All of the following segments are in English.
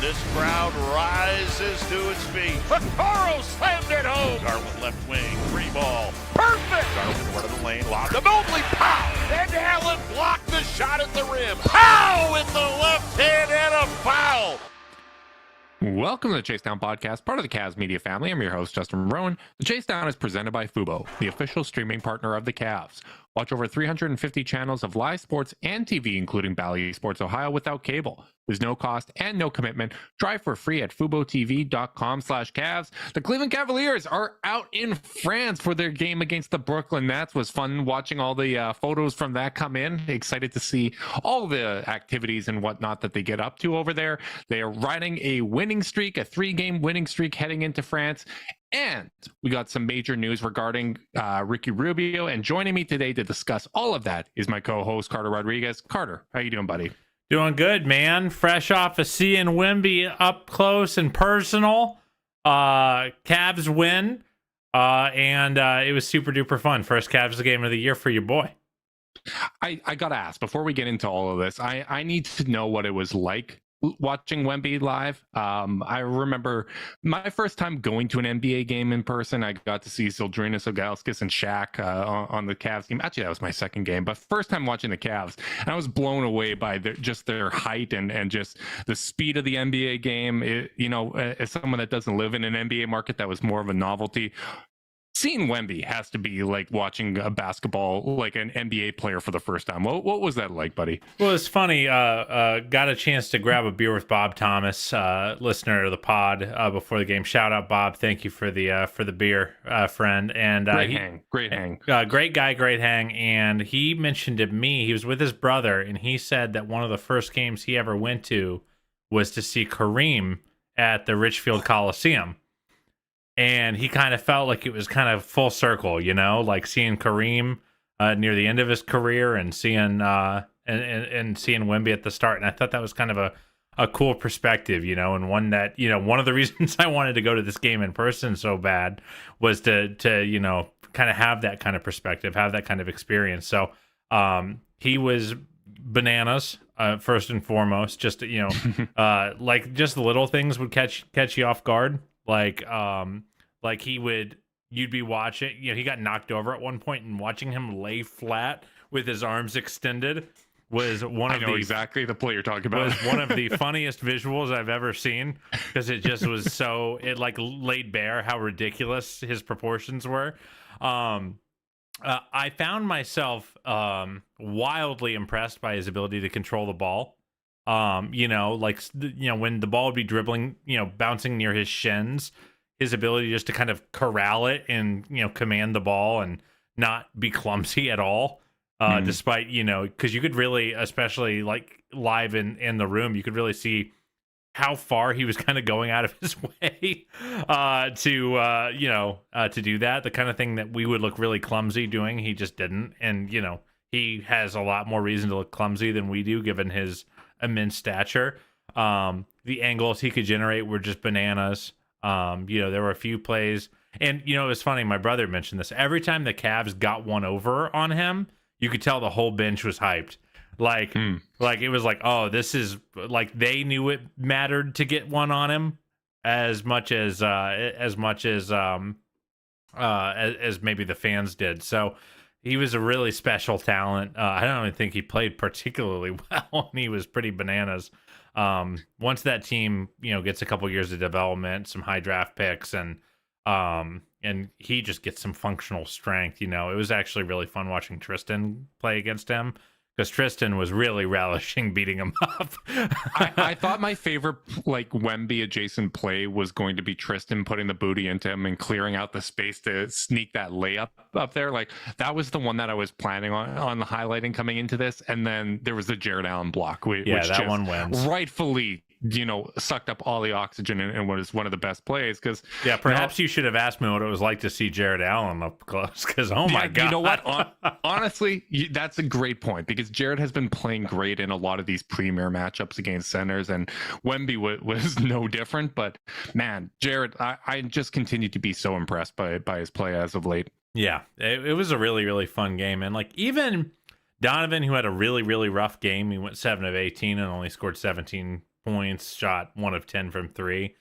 This crowd rises to its feet. Vaccaro slammed it home. Garland left wing, free ball. Perfect! Garland went to the lane, lobbed to Mobley. Pow! And Allen blocked the shot at the rim. Pow! With the left hand and a foul. Welcome to the Chase Down Podcast, part of the Cavs media family. I'm your host, Justin Rowan. The Chase Down is presented by Fubo, the official streaming partner of the Cavs. Watch over 350 channels of live sports and TV, including Bally Sports Ohio, without cable. There's no cost and no commitment. Try for free at FuboTV.com/Cavs. The Cleveland Cavaliers are out in France for their game against the Brooklyn Nets. Was fun watching all the photos from that come in. Excited to see all the activities and whatnot that they get up to over there. They are riding a winning streak, a 3-game winning streak heading into France. And we got some major news regarding Ricky Rubio. And joining me today to discuss all of that is my co-host, Carter Rodriguez. Carter, how you doing, buddy? Doing good, man. Fresh off of seeing Wemby up close and personal. Cavs win. And it was super duper fun. First Cavs game of the year for your boy. I got to ask, before we get into all of this, I need to know what it was like watching Wemby live. I remember my first time going to an NBA game in person. I got to see Zildjiris Ilgauskas and Shaq on the Cavs team. Actually, that was my second game, but first time watching the Cavs, and I was blown away by their height and just the speed of the NBA game. As someone that doesn't live in an NBA market, that was more of a novelty. Seeing Wemby has to be like watching a basketball, like an NBA player for the first time. What was that like, buddy? Well, it's funny. Got a chance to grab a beer with Bob Thomas, listener of the pod, before the game. Shout out, Bob. Thank you for the beer, friend. And great hang. Great guy, great hang. And he mentioned to me, he was with his brother, and he said that one of the first games he ever went to was to see Kareem at the Richfield Coliseum. And he kind of felt like it was kind of full circle, like seeing Kareem near the end of his career and seeing and seeing Wemby at the start. And I thought that was kind of a cool perspective, and one that, one of the reasons I wanted to go to this game in person so bad was to kind of have that kind of perspective, have that kind of experience. So he was bananas, first and foremost. Just, like just the little things would catch you off guard. Like you'd be watching, he got knocked over at one point, and watching him lay flat with his arms extended was exactly the play you're talking about. Was one of the funniest visuals I've ever seen, because it just was it like laid bare how ridiculous his proportions were. I found myself wildly impressed by his ability to control the ball. When the ball would be dribbling, bouncing near his shins, his ability just to kind of corral it and, command the ball and not be clumsy at all. Despite, because you could really, especially like live in the room, you could really see how far he was kind of going out of his way to do that. The kind of thing that we would look really clumsy doing, he just didn't. And, he has a lot more reason to look clumsy than we do, given his immense stature. The angles he could generate were just bananas. There were a few plays, and it was funny, my brother mentioned this. Every time the Cavs got one over on him, you could tell the whole bench was hyped. Like it was like, oh, this is like, they knew it mattered to get one on him as much as maybe the fans did. So he was a really special talent. I don't even think he played particularly well, and he was pretty bananas. Once that team, gets a couple years of development, some high draft picks, and he just gets some functional strength, it was actually really fun watching Tristan play against him, because Tristan was really relishing beating him up. I thought my favorite, like, Wemby adjacent play was going to be Tristan putting the booty into him and clearing out the space to sneak that layup up there. Like, that was the one that I was planning on highlighting coming into this. And then there was the Jarrett Allen block, which that just one wins. Rightfully, sucked up all the oxygen and was one of the best plays. Because perhaps you should have asked me what it was like to see Jarrett Allen up close, because my God. You know what? Honestly, that's a great point, because Jarrett has been playing great in a lot of these premier matchups against centers, and Wemby was no different. But man, Jarrett, I just continue to be so impressed by his play as of late. Yeah, it was a really, really fun game. And like, even Donovan, who had a really, really rough game, he went 7 of 18 and only scored 17 points, shot 1 of 10 from 3.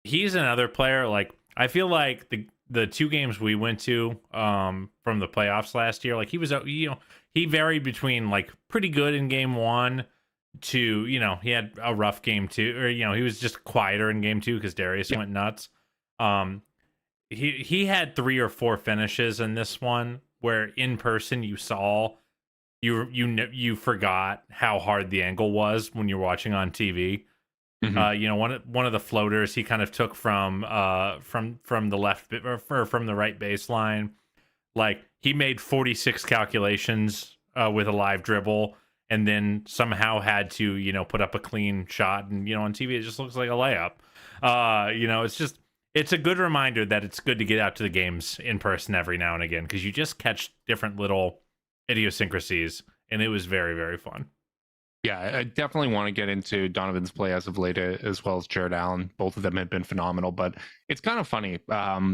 He's another player, like, I feel like the 2 games we went to from the playoffs last year, like, he was, he varied between, like, pretty good in game 1 to, he had a rough game 2, or, he was just quieter in game 2 because Darius went nuts. He had 3 or 4 finishes in this one where in person you saw you forgot how hard the angle was when you're watching on TV. One of the floaters he kind of took from the left or from the right baseline, like he made 46 calculations with a live dribble, and then somehow had to put up a clean shot, and on TV it just looks like a layup. It's a good reminder that it's good to get out to the games in person every now and again, because you just catch different little idiosyncrasies, and it was very, very fun. Yeah, I definitely want to get into Donovan's play as of late, as well as Jarrett Allen. Both of them have been phenomenal, but it's kind of funny,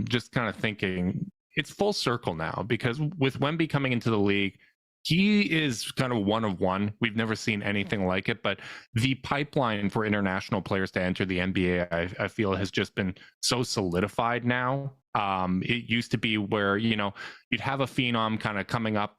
just kind of thinking it's full circle now, because with Wemby coming into the league, he is kind of one of one. We've never seen anything like it, but the pipeline for international players to enter the NBA, I feel, has just been so solidified now. It used to be where, you'd have a phenom kind of coming up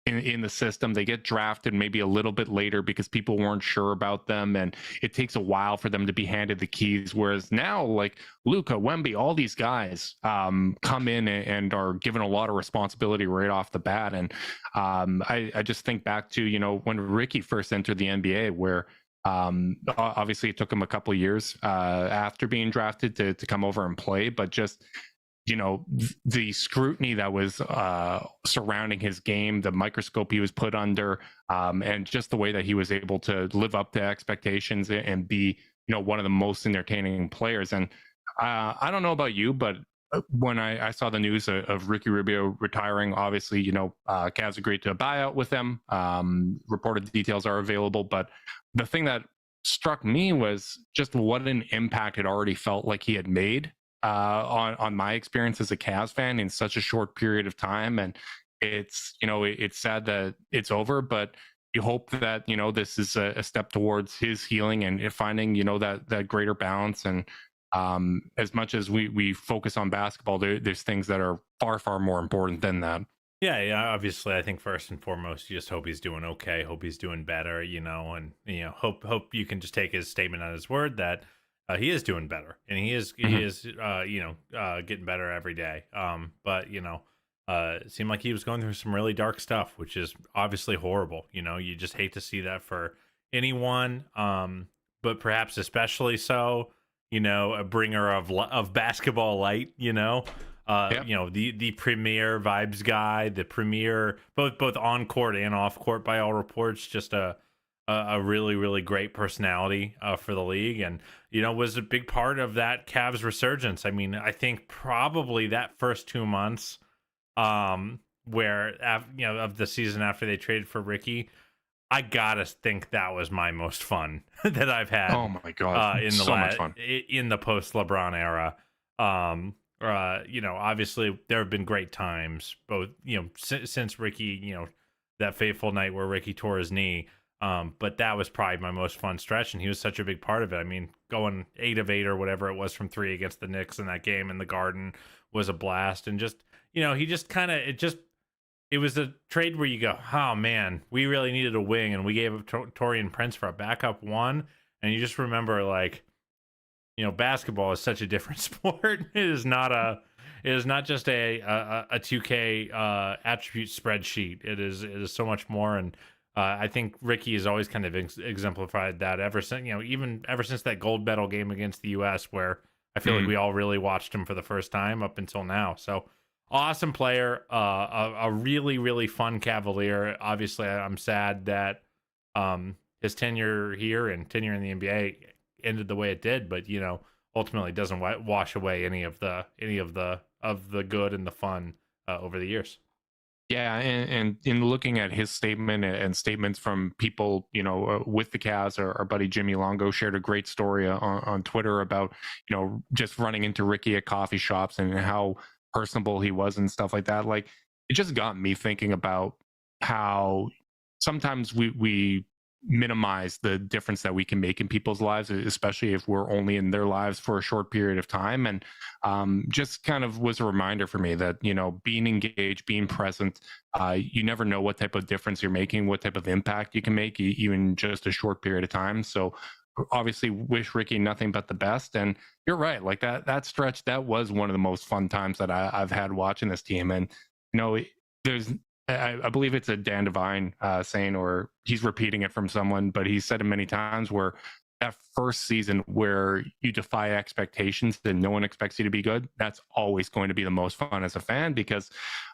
in the system. They get drafted maybe a little bit later because people weren't sure about them, and it takes a while for them to be handed the keys. Whereas now, like Luka, Wemby, all these guys come in and are given a lot of responsibility right off the bat. And I just think back to when Ricky first entered the NBA, where obviously it took him a couple of years after being drafted to come over and play, but just the scrutiny that was surrounding his game, the microscope he was put under, and just the way that he was able to live up to expectations and be, one of the most entertaining players. And I don't know about you, but when I saw the news of Ricky Rubio retiring, obviously, Cavs agreed to a buyout with them. Reported details are available, but the thing that struck me was just what an impact it already felt like he had made on my experience as a Cavs fan in such a short period of time. And it's it's sad that it's over, but you hope that this is a step towards his healing and finding that greater balance. And as much as we focus on basketball, there's things that are far more important than that. Yeah, obviously I think first and foremost you just hope he's doing okay, hope he's doing better, and hope you can just take his statement on his word that he is doing better, and he is getting better every day. But it seemed like he was going through some really dark stuff, which is obviously horrible. You just hate to see that for anyone, but perhaps especially so. A bringer of basketball light. The premier vibes guy, the premier both on court and off court by all reports, just a really, really great personality for the league, and was a big part of that Cavs resurgence. I mean, I think probably that first 2 months where of the season after they traded for Ricky, I gotta think that was my most fun that I've had. Oh my god, much fun in the post LeBron era. Obviously there have been great times, both since Ricky, that fateful night where Ricky tore his knee. But that was probably my most fun stretch, and he was such a big part of it. I mean, going 8 of 8 or whatever it was from 3 against the Knicks in that game in the Garden was a blast. And just, he just kind of, it was a trade where you go, oh man, we really needed a wing, and we gave up Taurean Prince for a backup one. And you just remember, like, basketball is such a different sport. It is not just a 2K attribute spreadsheet. It is so much more. And I think Ricky has always kind of exemplified that ever since, even ever since that gold medal game against the U.S., where I feel like we all really watched him for the first time up until now. So awesome player, a really, really fun Cavalier. Obviously, I'm sad that his tenure here and tenure in the NBA ended the way it did, but ultimately doesn't wash away any of the good and the fun over the years. Yeah, and in looking at his statement and statements from people, with the Cavs, our buddy Jimmy Longo shared a great story on Twitter about, just running into Ricky at coffee shops and how personable he was and stuff like that. Like, it just got me thinking about how sometimes we minimize the difference that we can make in people's lives, especially if we're only in their lives for a short period of time. And just kind of was a reminder for me that, being engaged, being present, you never know what type of difference you're making, what type of impact you can make, even just a short period of time. So obviously wish Ricky nothing but the best. And you're right, like that stretch, that was one of the most fun times that I've had watching this team. And there's I believe it's a Dan Devine saying, or he's repeating it from someone, but he said it many times, where that first season where you defy expectations and no one expects you to be good, that's always going to be the most fun as a fan. Because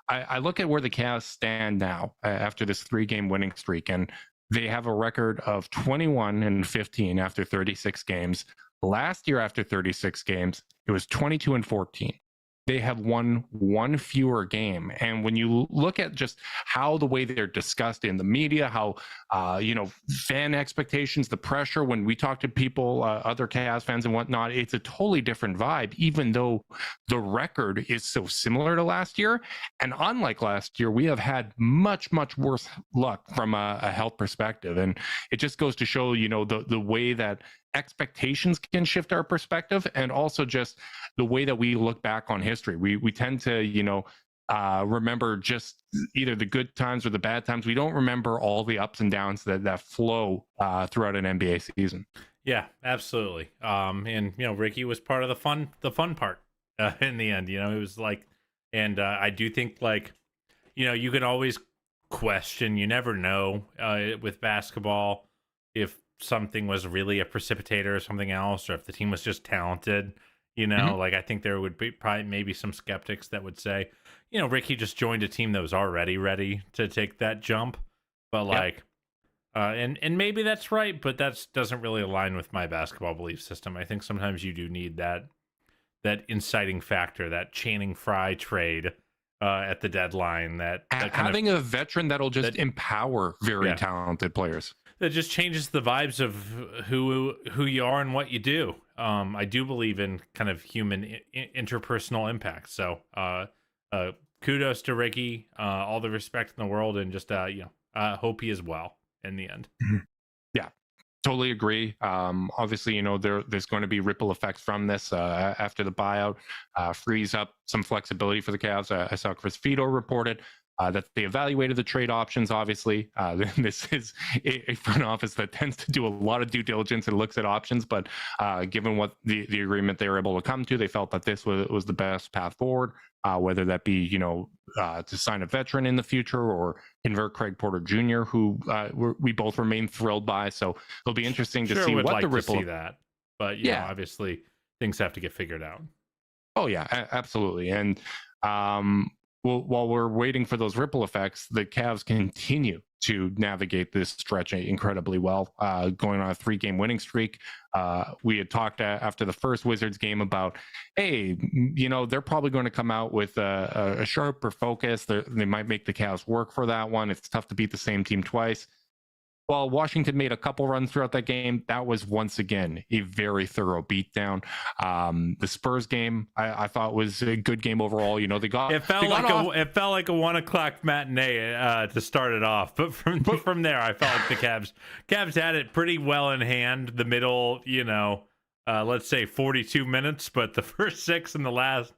I look at where the Cavs stand now after this 3-game winning streak, and they have a record of 21-15 after 36 games. Last year, after 36 games, it was 22-14. They have won one fewer game. And when you look at just how the way they're discussed in the media, how, fan expectations, the pressure, when we talk to people, other Cavs fans and whatnot, it's a totally different vibe, even though the record is so similar to last year. And unlike last year, we have had much, much worse luck from a health perspective. And it just goes to show, the way that expectations can shift our perspective, and also just the way that we look back on history. We tend to, remember just either the good times or the bad times. We don't remember all the ups and downs that flow throughout an NBA season. Yeah, absolutely. And Ricky was part of the fun part in the end. It was like, and I do think, like, you can always question. You never know with basketball if something was really a precipitator or something else, or if the team was just talented. Like, I think there would be probably maybe some skeptics that would say, Ricky just joined a team that was already ready to take that jump. But like, and maybe that's right, but that doesn't really align with my basketball belief system. I think sometimes you do need that inciting factor, that Channing Frye trade at the deadline, that having a veteran that'll just empower very talented players. That just changes the vibes of who you are and what you do. I do believe in kind of human interpersonal impact. So kudos to Ricky, all the respect in the world, and just hope he is well in the end. Yeah, totally agree. Obviously, there's going to be ripple effects from this after the buyout. Frees up some flexibility for the Cavs. I saw Chris Fito reported that they evaluated the trade options. Obviously, this is a front office that tends to do a lot of due diligence and looks at options. But given what the agreement they were able to come to, they felt that this was the best path forward. Whether that be to sign a veteran in the future or convert Craig Porter Jr., who we both remain thrilled by. So it'll be interesting to see what the ripple. See that, but obviously things have to get figured out. Oh yeah, absolutely. And while we're waiting for those ripple effects, the Cavs continue to navigate this stretch incredibly well, going on a 3-game winning streak. We had talked after the first Wizards game about, hey, they're probably going to come out with a sharper focus. They might make the Cavs work for that one. It's tough to beat the same team twice. While Washington made a couple runs throughout that game, that was once again a very thorough beatdown. The Spurs game, I thought, was a good game overall. They got it felt like a 1:00 matinee to start it off, but from there, I felt like the Cavs had it pretty well in hand. The middle, let's say 42 minutes, but the first 6 and the last,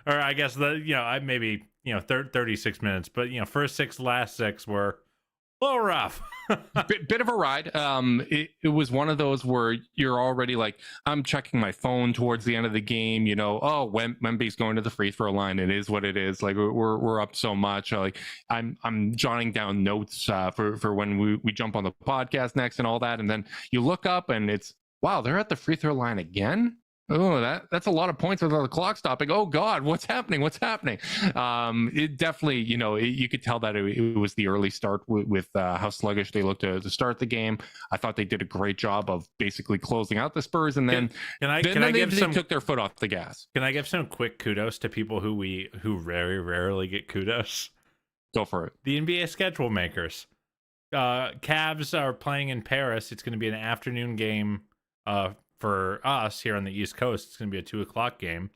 or I guess maybe 36 minutes, but first 6, last 6 were a little rough. bit of a ride. It was one of those where you're already like, I'm checking my phone towards the end of the game. Wemby's going to the free throw line. It is what it is. Like we're up so much. Like I'm jotting down notes for when we jump on the podcast next and all that. And then you look up and it's, wow, they're at the free throw line again. Oh, that's a lot of points without the clock stopping. Oh God, what's happening? It definitely, you could tell that it was the early start with how sluggish they looked to start the game. I thought they did a great job of basically closing out the Spurs, and then they took their foot off the gas. Can I give some quick kudos to people who very rarely get kudos? Go for it. The NBA schedule makers. Cavs are playing in Paris. It's going to be an afternoon game. For us here on the East Coast, it's going to be a 2:00 game.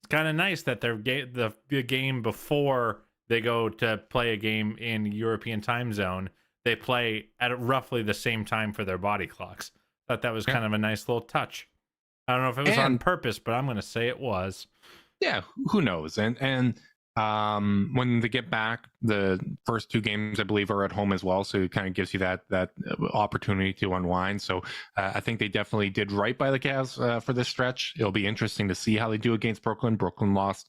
It's kind of nice that the game before they go to play a game in European time zone, they play at roughly the same time for their body clocks. Thought that was kind of a nice little touch. I don't know if it was on purpose, but I'm going to say it was. Yeah, who knows? And when they get back, the first 2 games I believe are at home as well, so it kind of gives you that opportunity to unwind. So I think they definitely did right by the Cavs for this stretch. It'll be interesting to see how they do against Brooklyn. Brooklyn lost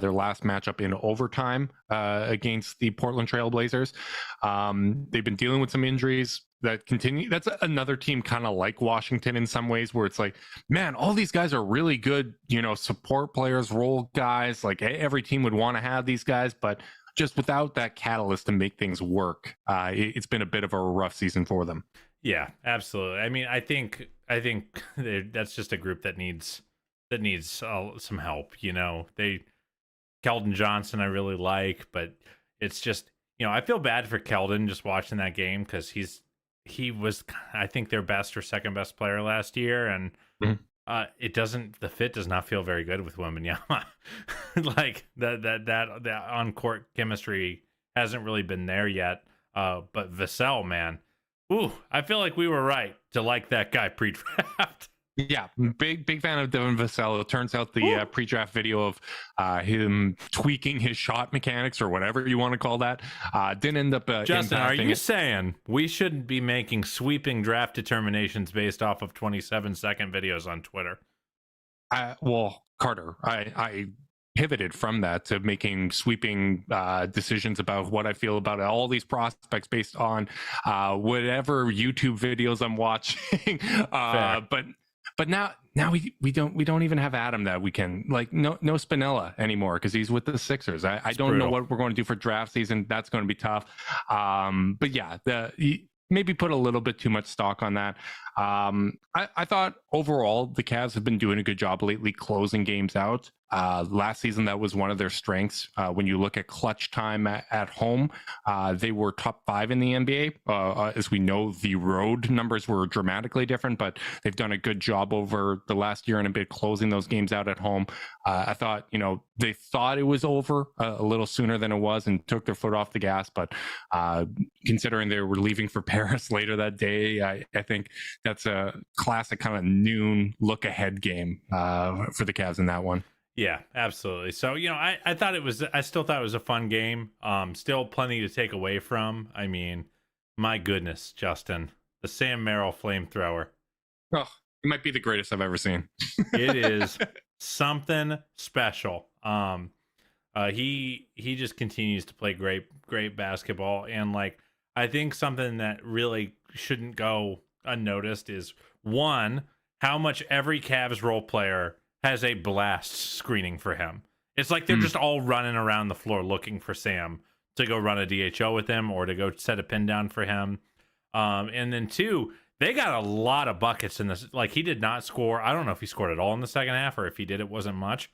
their last matchup in overtime against the Portland Trail Blazers. They've been dealing with some injuries that continue. That's another team kind of like Washington in some ways, where it's like, man, all these guys are really good, support players, role guys. Like every team would want to have these guys, but just without that catalyst to make things work, it's been a bit of a rough season for them. Yeah, absolutely. I mean, I think that's just a group that needs some help. Keldon Johnson I really like, but it's just, I feel bad for Keldon just watching that game, because he was, I think, their best or second best player last year, and the fit does not feel very good with Wembanyama. Like that on court chemistry hasn't really been there yet. But Vassell, man, I feel like we were right to like that guy pre-draft. Yeah, big fan of Devin Vassell. It turns out the pre-draft video of him tweaking his shot mechanics, or whatever you want to call that, didn't end up Justin, are you saying we shouldn't be making sweeping draft determinations based off of 27-second videos on Twitter? Well, Carter, I pivoted from that to making sweeping decisions about what I feel about all these prospects based on whatever YouTube videos I'm watching. But now we don't even have Adam that we can, like, no Spinella anymore, because he's with the Sixers. I don't know what we're going to do for draft season. That's going to be tough. But yeah, maybe put a little bit too much stock on that. I thought overall the Cavs have been doing a good job lately closing games out. Last season, that was one of their strengths. When you look at clutch time at home, they were top 5 in the NBA. As we know, the road numbers were dramatically different, but they've done a good job over the last year and a bit closing those games out at home. I thought, they thought it was over a little sooner than it was and took their foot off the gas. But considering they were leaving for Paris later that day, I think that's a classic kind of noon look ahead game for the Cavs in that one. Yeah, absolutely. So, I still thought it was a fun game. Still plenty to take away from. I mean, my goodness, Justin, the Sam Merrill flamethrower. Oh, it might be the greatest I've ever seen. It is something special. He just continues to play great basketball. And I think something that really shouldn't go unnoticed is, one, how much every Cavs role player has a blast screening for him. It's like they're just all running around the floor looking for Sam to go run a DHO with him or to go set a pin down for him. And then 2, they got a lot of buckets in this. Like, he did not score. I don't know if he scored at all in the second half, or if he did, it wasn't much.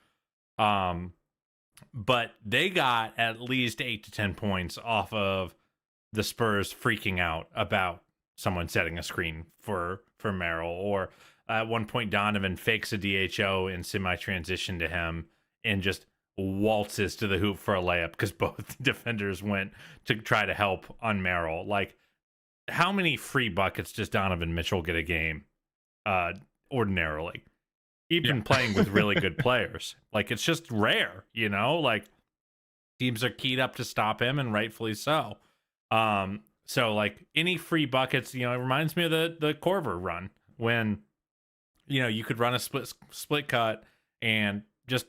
But they got at least 8 to 10 points off of the Spurs freaking out about someone setting a screen for Merrill, or at one point, Donovan fakes a DHO in semi-transition to him and just waltzes to the hoop for a layup because both defenders went to try to help on Merrill. Like, how many free buckets does Donovan Mitchell get a game ordinarily? Even playing with really good players. Like, it's just rare, Like, teams are keyed up to stop him, and rightfully so. So, any free buckets, it reminds me of the Korver run when you could run a split cut and just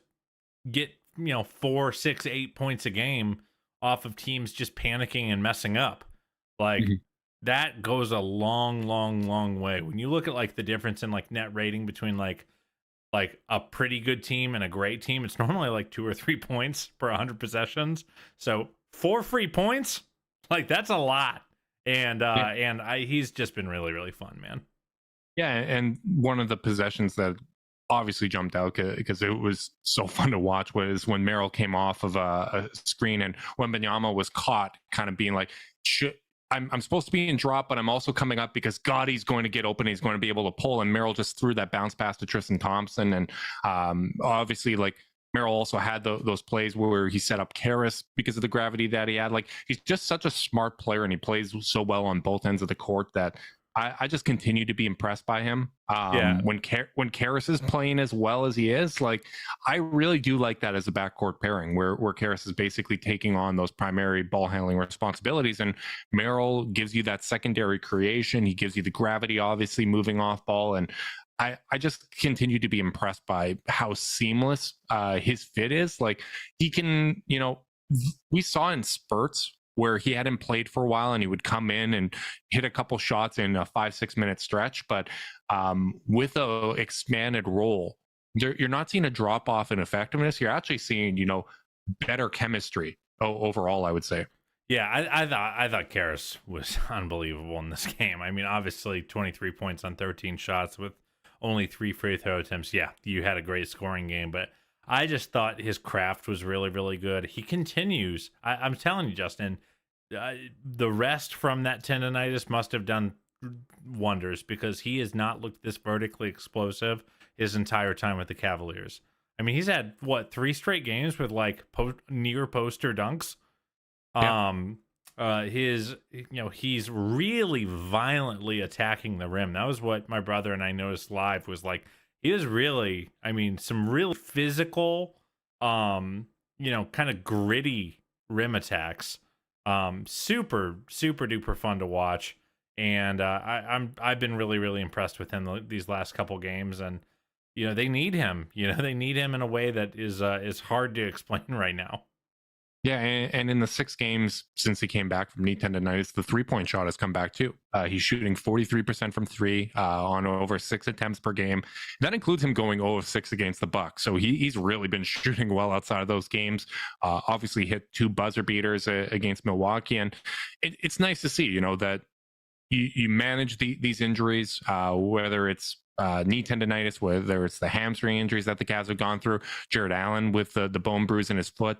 get, 4, 6, 8 points a game off of teams just panicking and messing up. That goes a long, long, long way. When you look at the difference in net rating between like a pretty good team and a great team, it's normally 2 or 3 points per 100 possessions. So 4 free points, that's a lot. And he's just been really, really fun, man. Yeah, and one of the possessions that obviously jumped out because it was so fun to watch was when Merrill came off of a screen and Wembanyama was caught kind of being like, I'm supposed to be in drop, but I'm also coming up because Gotti's going to get open. He's going to be able to pull. And Merrill just threw that bounce pass to Tristan Thompson. And obviously, Merrill also had those plays where he set up Caris because of the gravity that he had. Like, he's just such a smart player, and he plays so well on both ends of the court that I just continue to be impressed by him. When Caris is playing as well as he is, like, I really do like that as a backcourt pairing where Caris is basically taking on those primary ball handling responsibilities, and Merrill gives you that secondary creation. He gives you the gravity, obviously moving off ball, and I just continue to be impressed by how seamless his fit is. Like, he can, we saw in spurts where he hadn't played for a while and he would come in and hit a couple shots in a 5-6 minute stretch. But with a expanded role, you're not seeing a drop off in effectiveness. You're actually seeing, better chemistry overall, I would say. Yeah, I thought Caris was unbelievable in this game. I mean, obviously 23 points on 13 shots with only 3 free throw attempts. Yeah, you had a great scoring game, but I just thought his craft was really, really good. He continues. I'm telling you, Justin, the rest from that tendonitis must have done wonders, because he has not looked this vertically explosive his entire time with the Cavaliers. I mean, he's had, 3 straight games with like near poster dunks. Yeah. He's really violently attacking the rim. That was what my brother and I noticed live, was like, he is really, some really physical, kind of gritty rim attacks. Super, super duper fun to watch. And I've been really, really impressed with him these last couple games. And, they need him. They need him in a way that is hard to explain right now. Yeah, and in the 6 games since he came back from knee tendonitis, the 3-point shot has come back too. He's shooting 43% from 3 on over 6 attempts per game. That includes him going 0 of 6 against the Bucks. So he's really been shooting well outside of those games. Obviously hit 2 buzzer beaters against Milwaukee, and it's nice to see, that you manage these injuries, whether it's knee tendonitis, whether it's the hamstring injuries that the Cavs have gone through. Jarrett Allen with the bone bruise in his foot.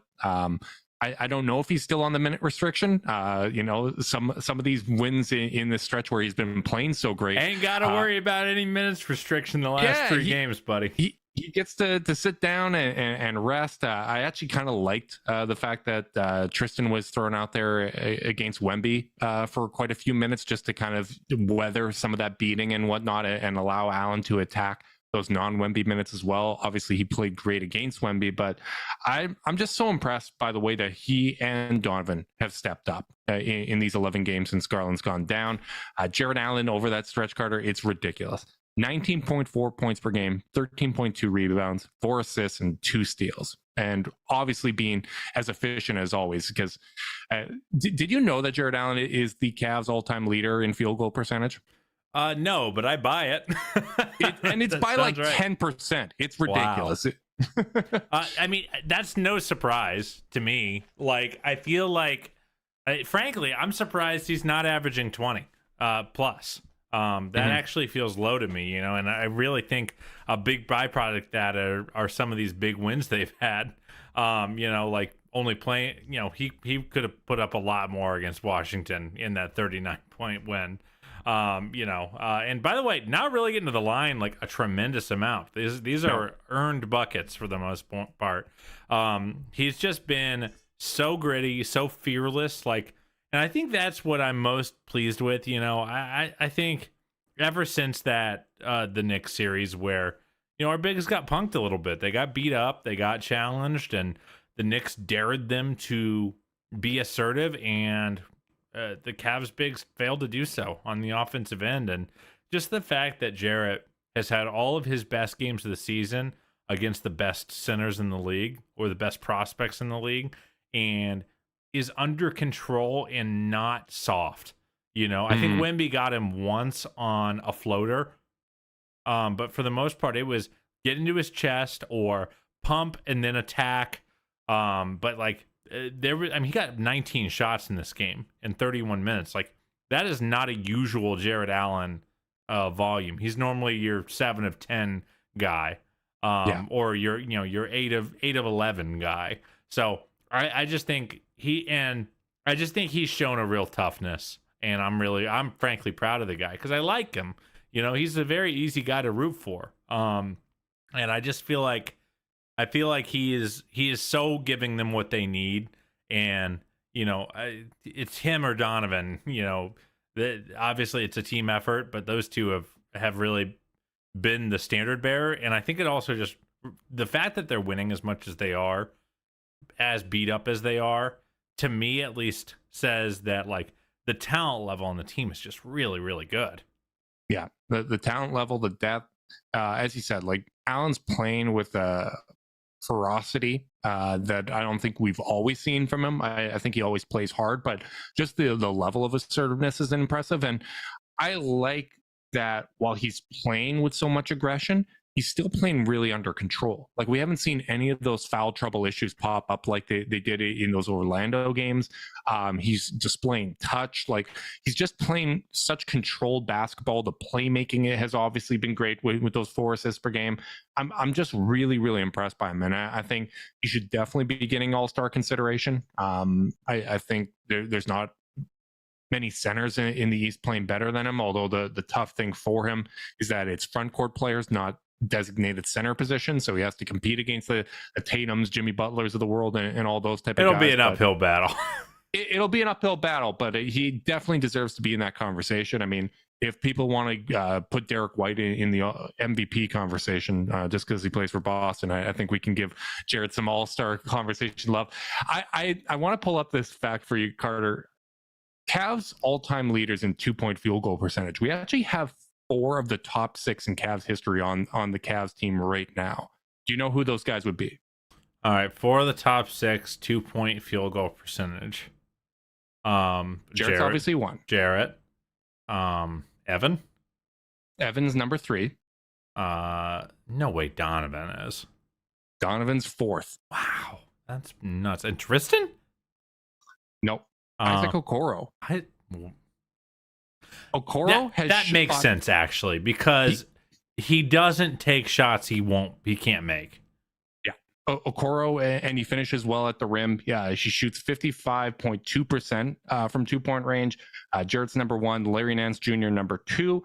I don't know if he's still on the minute restriction. Some of these wins in this stretch where he's been playing so great. Ain't got to worry about any minutes restriction the last 3 games, buddy. He gets to sit down and rest. I actually kind of liked the fact that Tristan was thrown out there against Wemby for quite a few minutes, just to kind of weather some of that beating and whatnot, and allow Allen to attack those non-Wemby minutes as well. Obviously, he played great against Wemby, but I'm just so impressed by the way that he and Donovan have stepped up in these 11 games since Garland's gone down. Jarrett Allen over that stretch, Carter, it's ridiculous. 19.4 points per game, 13.2 rebounds, 4 assists, and 2 steals. And obviously being as efficient as always, because did you know that Jarrett Allen is the Cavs all-time leader in field goal percentage? No, but I buy it. And it's by like 10%. It's ridiculous. Wow. That's no surprise to me. Like, I feel like, frankly, I'm surprised he's not averaging 20 plus. That actually feels low to me, and I really think a big byproduct that are some of these big wins they've had. Like only playing, he could have put up a lot more against Washington in that 39-point win. And by the way, not really getting to the line like a tremendous amount. These are earned buckets for the most part. He's just been so gritty, so fearless, and I think that's what I'm most pleased with. I think ever since that the Knicks series where our bigs got punked a little bit, they got beat up, they got challenged, and the Knicks dared them to be assertive, and the Cavs bigs failed to do so on the offensive end. And just the fact that Jarrett has had all of his best games of the season against the best centers in the league or the best prospects in the league, and is under control and not soft. I think Wemby got him once on a floater. But for the most part, it was get into his chest or pump and then attack. He got 19 shots in this game in 31 minutes. Like, that is not a usual Jarrett Allen volume. He's normally your 7 of 10 guy, or your 8 of 11 guy. So I just think he's shown a real toughness, and I'm frankly proud of the guy because I like him. He's a very easy guy to root for. And I just feel like I feel like he is so giving them what they need, and it's him or Donovan. Obviously it's a team effort, but those two have really been the standard bearer, and I think it also just the fact that they're winning as much as they are, as beat up as they are, to me at least says that like the talent level on the team is just really, really good. Yeah, the talent level, the depth, as you said, like Allen's playing with a ferocity that I don't think we've always seen from him. I think he always plays hard, but just the level of assertiveness is impressive. And I like that while he's playing with so much aggression, he's still playing really under control. Like we haven't seen any of those foul trouble issues pop up like they did in those Orlando games. He's displaying touch. Like he's just playing such controlled basketball. The playmaking has obviously been great with those 4 assists per game. I'm just really, really impressed by him. And I think he should definitely be getting all-star consideration. I think there's not many centers in the East playing better than him, although the tough thing for him is that it's front court players, not designated center position, so he has to compete against the Tatums, Jimmy Butlers of the world, and all those type of guys. It'll be an uphill battle. It'll be an uphill battle, but he definitely deserves to be in that conversation. I mean, if people want to put Derek White in the MVP conversation just because he plays for Boston, I think we can give Jarrett some all-star conversation love. I want to pull up this fact for you, Carter. Cavs all-time leaders in 2-point field goal percentage. We actually have 4 of the top 6 in Cavs history on the Cavs team right now. Do you know who those guys would be? All right, 4 of the top 6 2-point field goal percentage. Jarrett's obviously one. Jarrett. Evan. Evan's number 3. No way Donovan is. Donovan's 4th. Wow, that's nuts. And Tristan? Nope. Isaac Okoro. Okoro that makes sense actually, because he doesn't take shots he can't make. Yeah. Okoro, and he finishes well at the rim. Yeah, she shoots 55.2% from 2-point range. Jarrett's number 1, Larry Nance Jr. number 2.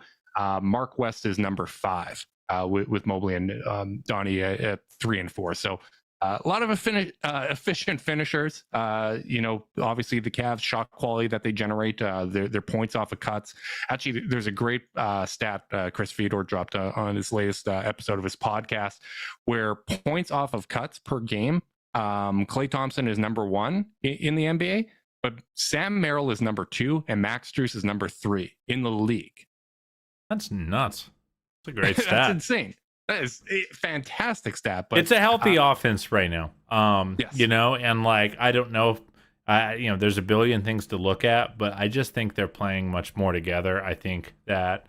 Mark West is number 5 with Mobley and Donnie at 3 and 4. So a lot of efficient finishers. Obviously the Cavs shot quality that they generate, their points off of cuts. Actually, there's a great stat Chris Fedor dropped on his latest episode of his podcast, where points off of cuts per game, Klay Thompson is number 1 in the NBA, but Sam Merrill is number 2 and Max Strus is number 3 in the league. That's nuts. That's a great stat. That's insane. That is a fantastic stat, but it's a healthy offense right now. Yes. And like I don't know, there's a billion things to look at, but I just think they're playing much more together. I think that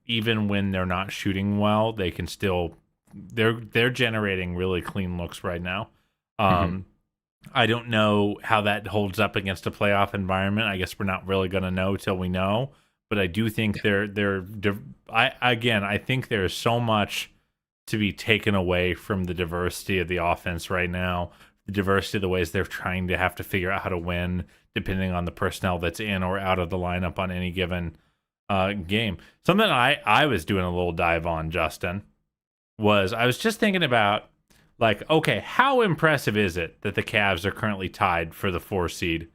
even when they're not shooting well, they can still they're generating really clean looks right now. I don't know how that holds up against a playoff environment. I guess we're not really going to know till we know. But I do think I think there's so much to be taken away from the diversity of the offense right now, the diversity of the ways they're trying to have to figure out how to win, depending on the personnel that's in or out of the lineup on any given game. Something I was doing a little dive on, Justin, was I was just thinking about, like, okay, how impressive is it that the Cavs are currently tied for the 4 seed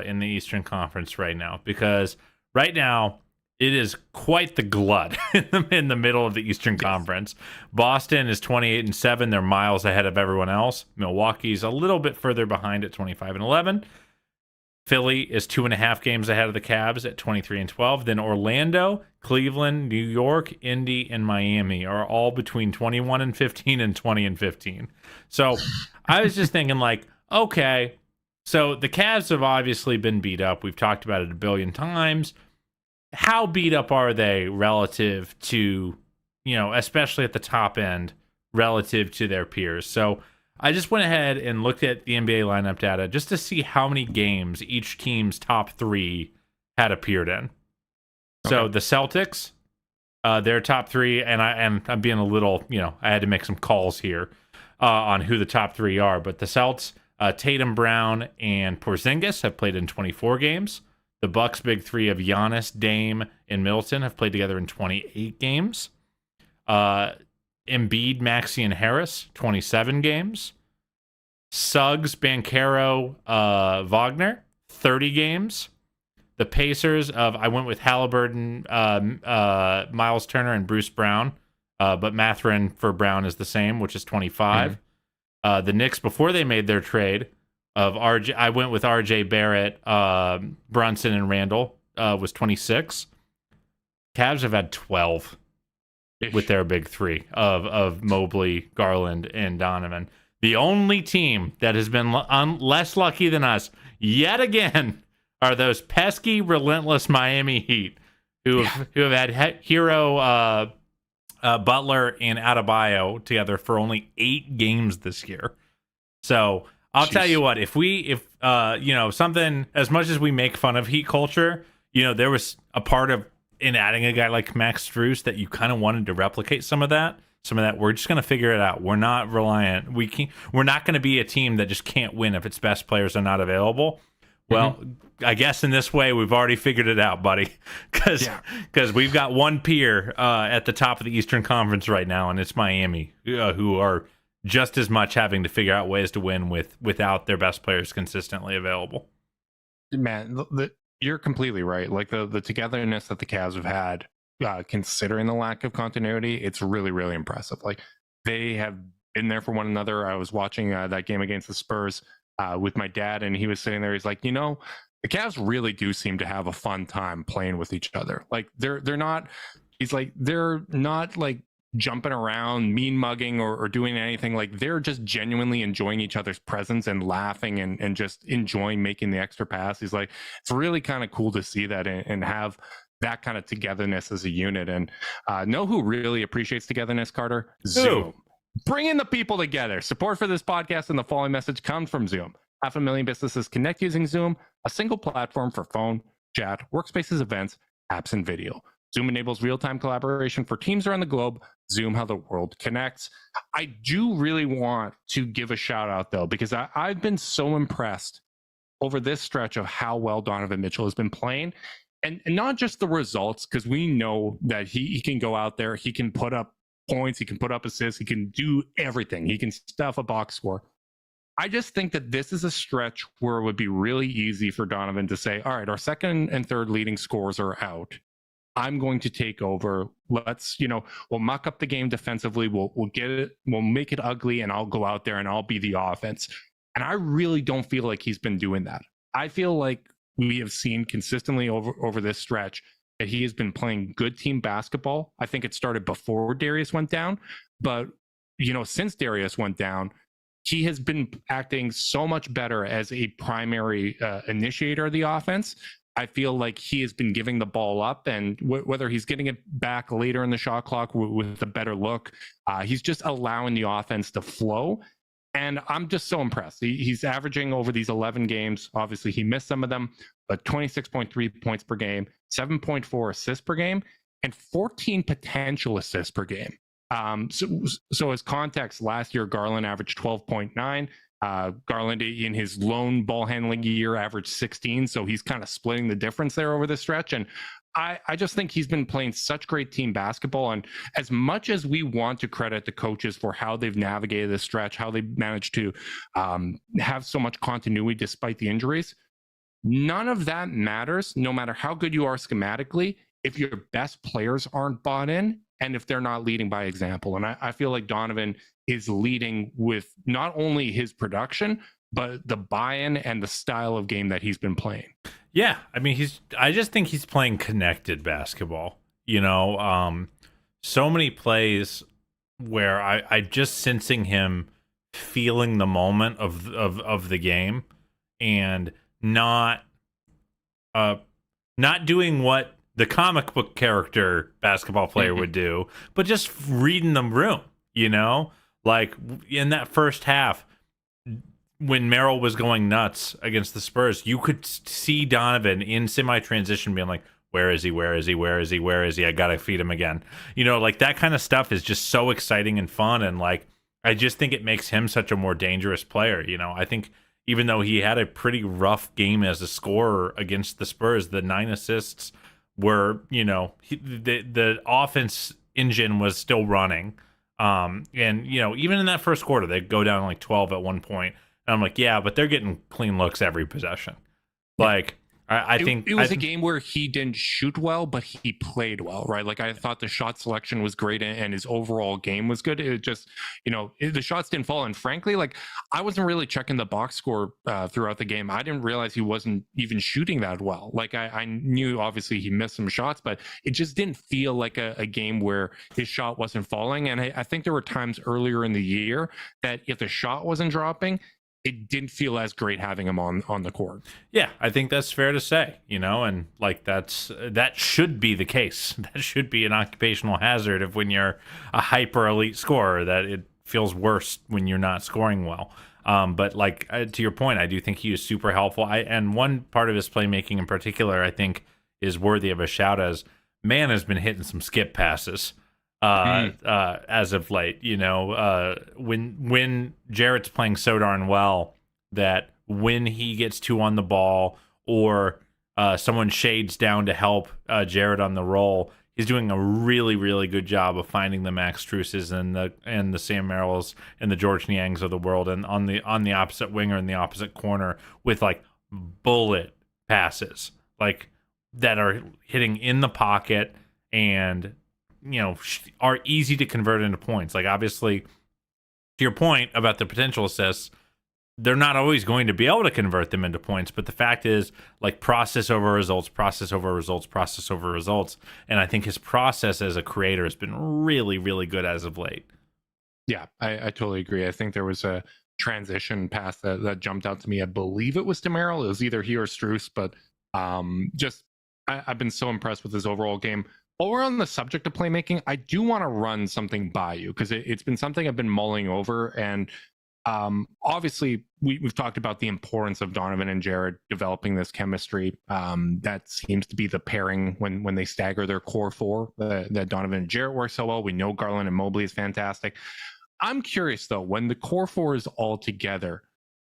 in the Eastern Conference right now? Because right now, it is quite the glut in the middle of the Eastern Conference. Boston is 28-7. They're miles ahead of everyone else. Milwaukee's a little bit further behind at 25-11. Philly is 2.5 games ahead of the Cavs at 23-12. Then Orlando, Cleveland, New York, Indy, and Miami are all between 21-15 and 20-15. So I was just thinking, like, okay, so the Cavs have obviously been beat up. We've talked about it a billion times. How beat up are they relative to, especially at the top end, relative to their peers? So I just went ahead and looked at the NBA lineup data just to see how many games each team's top 3 had appeared in. Okay. So the Celtics, their top 3, and I'm being a little, I had to make some calls here on who the top 3 are. But the Celts, Tatum, Brown, and Porzingis have played in 24 games. The Bucks' big 3 of Giannis, Dame, and Middleton have played together in 28 games. Embiid, Maxey, and Harris, 27 games. Suggs, Banchero, Wagner, 30 games. The Pacers I went with Halliburton, Miles Turner, and Bruce Brown. But Mathurin for Brown is the same, which is 25. The Knicks, before they made their trade I went with RJ Barrett, Brunson, and Randall, was 26. Cavs have had 12 with their big three of Mobley, Garland, and Donovan. The only team that has been less lucky than us yet again are those pesky, relentless Miami Heat, who have had Hero, Butler, and Adebayo together for only 8 games this year. So I'll tell you what, if something, as much as we make fun of Heat culture, there was a part of in adding a guy like Max Strus that you kind of wanted to replicate some of that. We're just going to figure it out. We're not reliant. We're not going to be a team that just can't win if its best players are not available. Well, I guess in this way, we've already figured it out, buddy, because we've got one peer at the top of the Eastern Conference right now, and it's Miami, who are just as much having to figure out ways to win without their best players consistently available. Man, you're completely right. Like the togetherness that the Cavs have had, considering the lack of continuity, it's really, really impressive. Like, they have been there for one another. I was watching that game against the Spurs with my dad, and he was sitting there. He's like, the Cavs really do seem to have a fun time playing with each other. Like, they're not. He's like, they're not like jumping around, mean mugging, or doing anything. Like, they're just genuinely enjoying each other's presence and laughing and just enjoying making the extra pass. He's like, it's really kind of cool to see that and have that kind of togetherness as a unit. And know who really appreciates togetherness, Carter? Zoom. Bringing the people together. Support for this podcast and the following message comes from Zoom. 500,000 businesses connect using Zoom, a single platform for phone, chat, workspaces, events, apps, and video. Zoom enables real-time collaboration for teams around the globe. Zoom, how the world connects. I do really want to give a shout out, though, because I've been so impressed over this stretch of how well Donovan Mitchell has been playing. And not just the results, because we know that he can go out there, he can put up points, he can put up assists, he can do everything. He can stuff a box score. I just think that this is a stretch where it would be really easy for Donovan to say, all right, our second and third leading scorers are out. I'm going to take over. Let's, we'll muck up the game defensively. We'll get it. We'll make it ugly, and I'll go out there and I'll be the offense. And I really don't feel like he's been doing that. I feel like we have seen consistently over this stretch that he has been playing good team basketball. I think it started before Darius went down, but since Darius went down, he has been acting so much better as a primary initiator of the offense. I feel like he has been giving the ball up, and whether he's getting it back later in the shot clock with a better look, he's just allowing the offense to flow. And I'm just so impressed. He's averaging over these 11 games. Obviously, he missed some of them, but 26.3 points per game, 7.4 assists per game, and 14 potential assists per game. So as context, last year, Garland averaged 12.9. Garland in his lone ball handling year averaged 16, so he's kind of splitting the difference there over the stretch. And I just think he's been playing such great team basketball. And as much as we want to credit the coaches for how they've navigated this stretch, how they managed to have so much continuity despite the injuries, none of that matters, no matter how good you are schematically, if your best players aren't bought in and if they're not leading by example. And I feel like Donovan is leading with not only his production, but the buy-in and the style of game that he's been playing. Yeah, I mean, I just think he's playing connected basketball. So many plays where I just sensing him feeling the moment of the game and not doing what the comic book character basketball player would do, but just reading the room. Like in that first half, when Merrill was going nuts against the Spurs, you could see Donovan in semi-transition being like, where is he? Where is he? Where is he? Where is he? I got to feed him again. Like that kind of stuff is just so exciting and fun. And like, I just think it makes him such a more dangerous player. I think even though he had a pretty rough game as a scorer against the Spurs, the 9 assists were, the offense engine was still running. And even in that first quarter, they go down like 12 at one point, and I'm like, yeah, but they're getting clean looks every possession. Like, I think it was a game where he didn't shoot well, but he played well, right? Like, I thought the shot selection was great and his overall game was good. It just, the shots didn't fall. And frankly, like, I wasn't really checking the box score throughout the game. I didn't realize he wasn't even shooting that well. Like, I knew obviously he missed some shots, but it just didn't feel like a game where his shot wasn't falling. And I think there were times earlier in the year that if the shot wasn't dropping, it didn't feel as great having him on the court. Yeah, I think that's fair to say, and like that should be the case. That should be an occupational hazard of when you're a hyper elite scorer, that it feels worse when you're not scoring well. But like to your point, I do think he is super helpful. And one part of his playmaking in particular, I think, is worthy of a shout, as man has been hitting some skip passes as of late. When Jarrett's playing so darn well that when he gets two on the ball or someone shades down to help Jarrett on the roll, he's doing a really, really good job of finding the Max Struces and the Sam Merrills and the George Niangs of the world, and on the opposite winger in the opposite corner with like bullet passes like that are hitting in the pocket and are easy to convert into points. Like, obviously, to your point about the potential assists, they're not always going to be able to convert them into points, but the fact is, like, process over results. And I think his process as a creator has been really, really good as of late. Yeah, I totally agree. I think there was a transition pass that jumped out to me. I believe it was to Merrill. It was either he or Strus, but I've been so impressed with his overall game. While we're on the subject of playmaking, I do want to run something by you, because it's been something I've been mulling over. And obviously, we've talked about the importance of Donovan and Jarrett developing this chemistry. That seems to be the pairing when they stagger their core four, that Donovan and Jarrett work so well. We know Garland and Mobley is fantastic. I'm curious, though, when the core four is all together,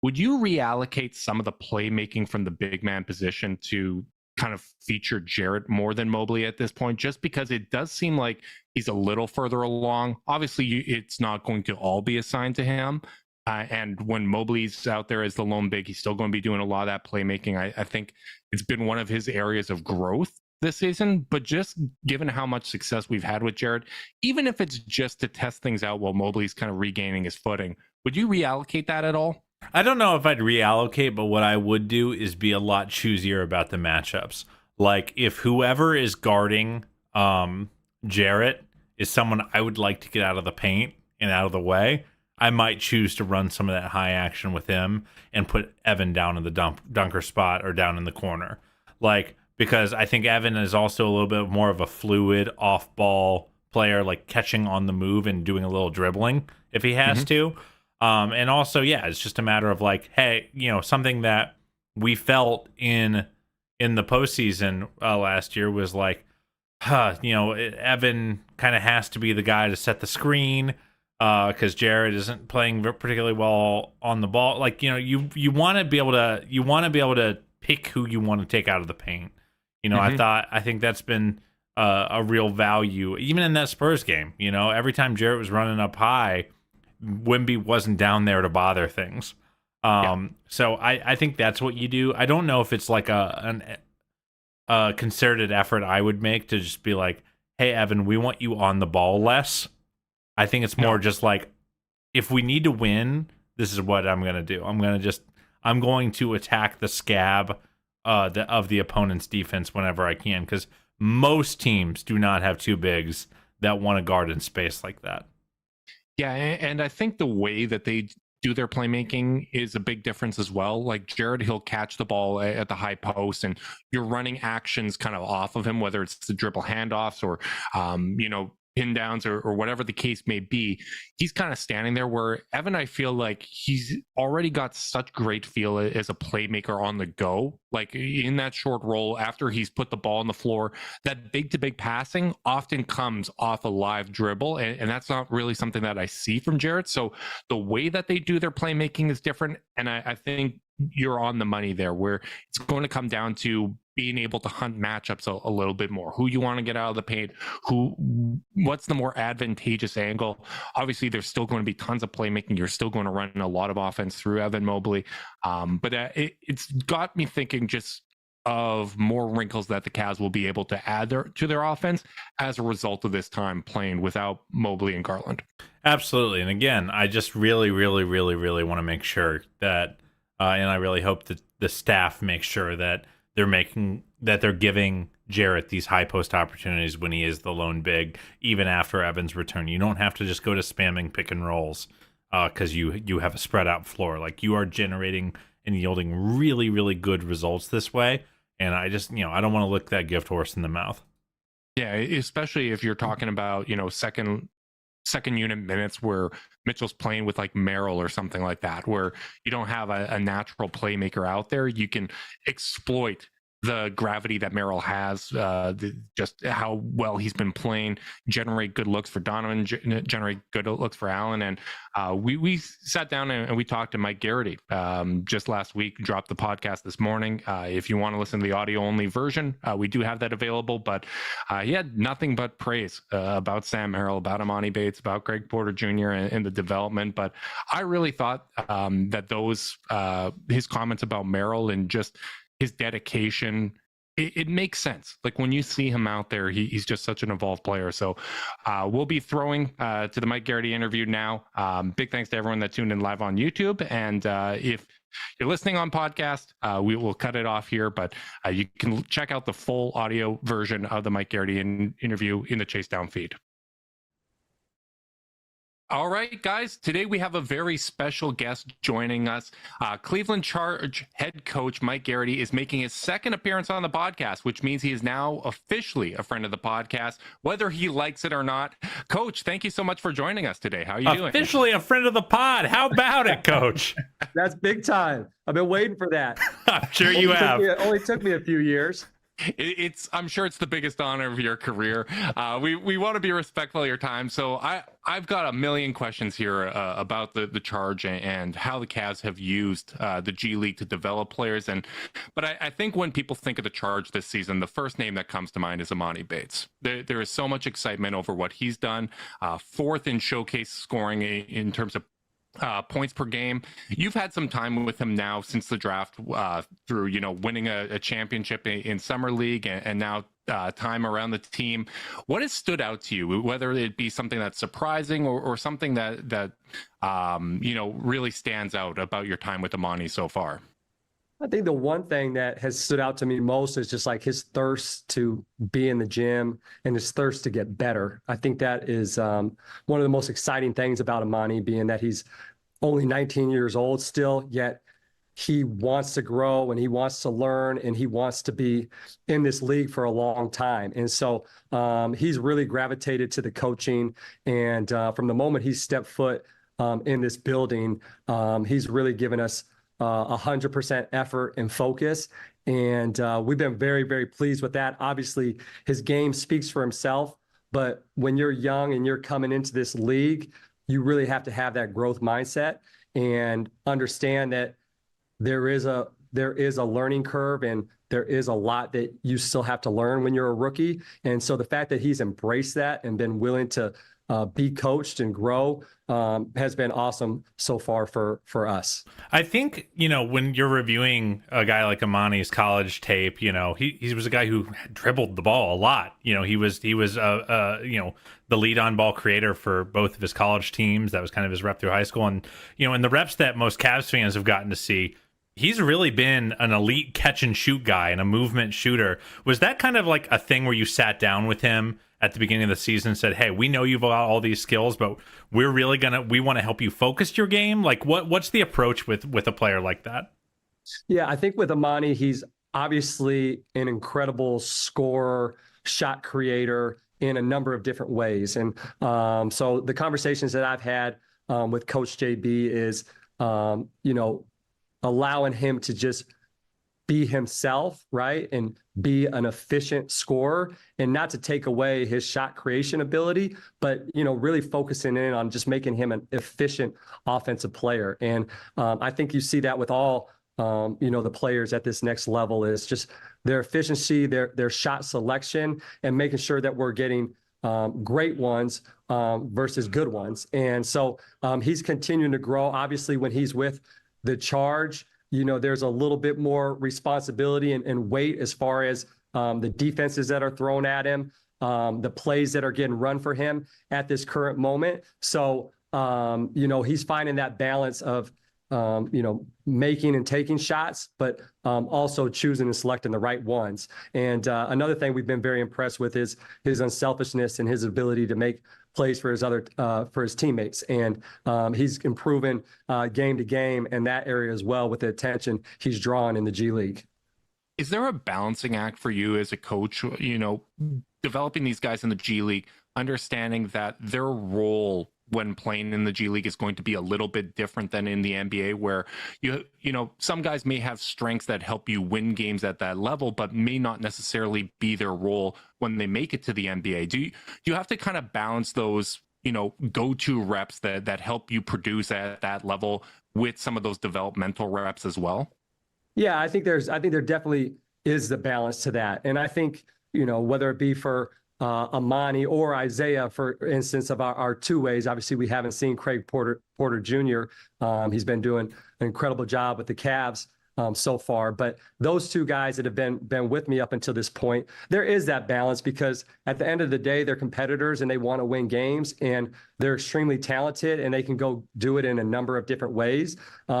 would you reallocate some of the playmaking from the big man position to kind of feature Jarrett more than Mobley at this point, just because it does seem like he's a little further along? Obviously, it's not going to all be assigned to him. And when Mobley's out there as the lone big, he's still going to be doing a lot of that playmaking. I think it's been one of his areas of growth this season. But just given how much success we've had with Jarrett, even if it's just to test things out while Mobley's kind of regaining his footing, would you reallocate that at all? I don't know if I'd reallocate, but what I would do is be a lot choosier about the matchups. Like, if whoever is guarding Jarrett is someone I would like to get out of the paint and out of the way, I might choose to run some of that high action with him and put Evan down in the dunker spot or down in the corner. Like, because I think Evan is also a little bit more of a fluid off-ball player, like catching on the move and doing a little dribbling if he has to. And also, yeah, it's just a matter of like, hey, something that we felt in the postseason last year was like, Evan kind of has to be the guy to set the screen because Jarrett isn't playing particularly well on the ball. Like, you want to be able to pick who you want to take out of the paint. I think that's been a real value, even in that Spurs game. Every time Jarrett was running up high, Wemby wasn't down there to bother things. So I think that's what you do. I don't know if it's like a concerted effort I would make to just be like, hey, Evan, we want you on the ball less. I think it's more just like, if we need to win, this is what I'm going to do. I'm going to attack the scab of the opponent's defense whenever I can, because most teams do not have two bigs that want to guard in space like that. Yeah, and I think the way that they do their playmaking is a big difference as well. Like, Jarrett, he'll catch the ball at the high post, and you're running actions kind of off of him, whether it's the dribble handoffs or, pin downs or whatever the case may be. He's kind of standing there, where Evan, I feel like he's already got such great feel as a playmaker on the go. Like, in that short roll, after he's put the ball on the floor, that big to big passing often comes off a live dribble. And that's not really something that I see from Jarrett. So the way that they do their playmaking is different. And I think you're on the money there, where it's going to come down to being able to hunt matchups a little bit more, who you want to get out of the paint, what's the more advantageous angle. Obviously, there's still going to be tons of playmaking. You're still going to run a lot of offense through Evan Mobley. But it's got me thinking just of more wrinkles that the Cavs will be able to add to their offense as a result of this time playing without Mobley and Garland. Absolutely. And again, I just really, really, really, really want to make sure that, and I really hope that the staff makes sure that they're giving Jarrett these high post opportunities when he is the lone big, even after Evan's return. You don't have to just go to spamming pick and rolls because you have a spread out floor. Like, you are generating and yielding really, really good results this way. And I just, I don't want to lick that gift horse in the mouth. Yeah, especially if you're talking about, second unit minutes where Mitchell's playing with like Merrill or something like that, where you don't have a natural playmaker out there. You can exploit the gravity that Merrill has, just how well he's been playing, generate good looks for Donovan, generate good looks for Allen. And we sat down and we talked to Mike Gerrity just last week, dropped the podcast this morning. If you want to listen to the audio only version, we do have that available, but he had nothing but praise about Sam Merrill, about Emoni Bates, about Greg Porter Jr. and the development. But I really thought that those his comments about Merrill and just his dedication, it makes sense. Like, when you see him out there, he's just such an evolved player. So we'll be throwing to the Mike Gerrity interview now. Big thanks to everyone that tuned in live on YouTube. And if you're listening on podcast, we will cut it off here, but you can check out the full audio version of the Mike Gerrity interview in the Chase Down feed. All right, guys, today we have a very special guest joining us. Cleveland Charge head coach Mike Gerrity is making his second appearance on the podcast, which means he is now officially a friend of the podcast, whether he likes it or not. Coach, thank you so much for joining us today. How are you doing? Officially a friend of the pod. How about it, Coach? That's big time. I've been waiting for that. I'm sure you have. It only took me a few years. I'm sure it's the biggest honor of your career. We want to be respectful of your time. So I've got a million questions here about the Charge and how the Cavs have used the G League to develop players. But I think when people think of the Charge this season, the first name that comes to mind is Emoni Bates. There is so much excitement over what he's done. Fourth in showcase scoring in terms of points per game. You've had some time with him now since the draft, through winning a championship in summer league and now time around the team. What has stood out to you, whether it be something that's surprising or something that really stands out about your time with Emoni so far? I think the one thing that has stood out to me most is just like his thirst to be in the gym and his thirst to get better. I think that is one of the most exciting things about Emoni, being that he's only 19 years old still, yet he wants to grow and he wants to learn and he wants to be in this league for a long time. And so he's really gravitated to the coaching. And from the moment he stepped foot in this building, he's really given us 100% effort and focus. And we've been very, very pleased with that. Obviously, his game speaks for himself. But when you're young and you're coming into this league, you really have to have that growth mindset and understand that there is a learning curve and there is a lot that you still have to learn when you're a rookie. And so the fact that he's embraced that and been willing to be coached and grow has been awesome so far for us. I think, when you're reviewing a guy like Emoni's college tape, he was a guy who dribbled the ball a lot. He was the lead on ball creator for both of his college teams. That was kind of his rep through high school. And, in the reps that most Cavs fans have gotten to see, he's really been an elite catch and shoot guy and a movement shooter. Was that kind of like a thing where you sat down with him at the beginning of the season and said, hey, we know you've got all these skills, but we want to help you focus your game? Like, what's the approach with a player like that? Yeah, I think with Emoni, he's obviously an incredible scorer, shot creator in a number of different ways. And so the conversations that I've had with Coach JB is, allowing him to just be himself, right? And be an efficient scorer, and not to take away his shot creation ability, but, really focusing in on just making him an efficient offensive player. And I think you see that with all the players at this next level is just their efficiency, their shot selection, and making sure that we're getting great ones versus good ones. And so he's continuing to grow. Obviously, when he's with the Charge, there's a little bit more responsibility and weight as far as the defenses that are thrown at him, the plays that are getting run for him at this current moment. So, he's finding that balance of, making and taking shots, but also choosing and selecting the right ones. And another thing we've been very impressed with is his unselfishness and his ability to make plays for his teammates. And he's improving game to game in that area as well with the attention he's drawn in the G League. Is there a balancing act for you as a coach, developing these guys in the G League, understanding that their role when playing in the G League is going to be a little bit different than in the NBA, where some guys may have strengths that help you win games at that level, but may not necessarily be their role when they make it to the NBA? Do you have to kind of balance those, go-to reps that help you produce at that level with some of those developmental reps as well? Yeah, I think there definitely is the balance to that. And I think, whether it be for Emoni or Isaiah, for instance, of our two ways. Obviously, we haven't seen Craig Porter Jr. He's been doing an incredible job with the Cavs so far. But those two guys that have been with me up until this point, there is that balance, because at the end of the day, they're competitors and they want to win games, and they're extremely talented and they can go do it in a number of different ways.